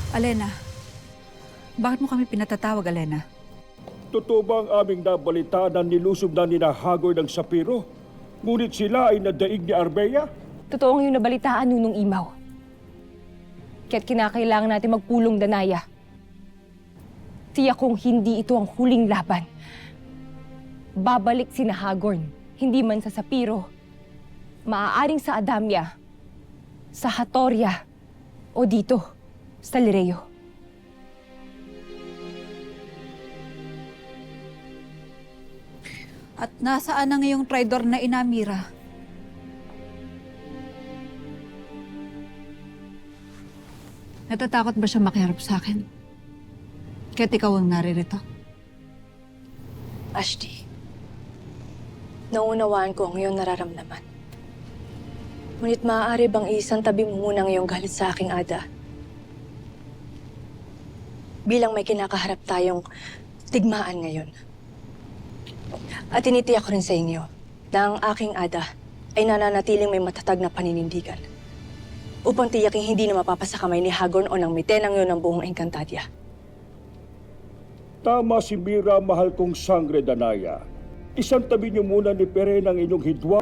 Alena, bakit mo kami pinatatawag, Alena? Totoo ba ang aming nabalita na nilusob na nina Hagor ng Sapiro? Ngunit sila ay nadaig ni Arbea? Totoong yung nabalitaan nung Imaw. Kaya't kinakailangan natin magpulong, Danaya. Tiyak kong hindi ito ang huling laban. Babalik sina Hagorn, hindi man sa Sapiro. Maaaring sa Adamya, sa Hatoria, o dito, sa Lireo. At nasaan na ngayong traidor na Inamira? Natatakot ba siya makiharap sa akin? Kaya't ikaw ang naririto? Ashti, naunawaan ko ang iyong nararamdaman. Ngunit maaari bang isang tabi mo muna ang iyong galit sa aking Ada? Bilang may kinakaharap tayong tigmaan ngayon. At tinitiyak ko rin sa inyo na ang aking Ada ay nananatiling may matatag na paninindigan upang tiyaking hindi na mapapasa kamay ni Hagorn o ng mitenang yun ng buong Encantadia. Tama si Mira, mahal kong sangre, Danaya. Isang tabi niyo muna ni Peren ang inyong hidwa.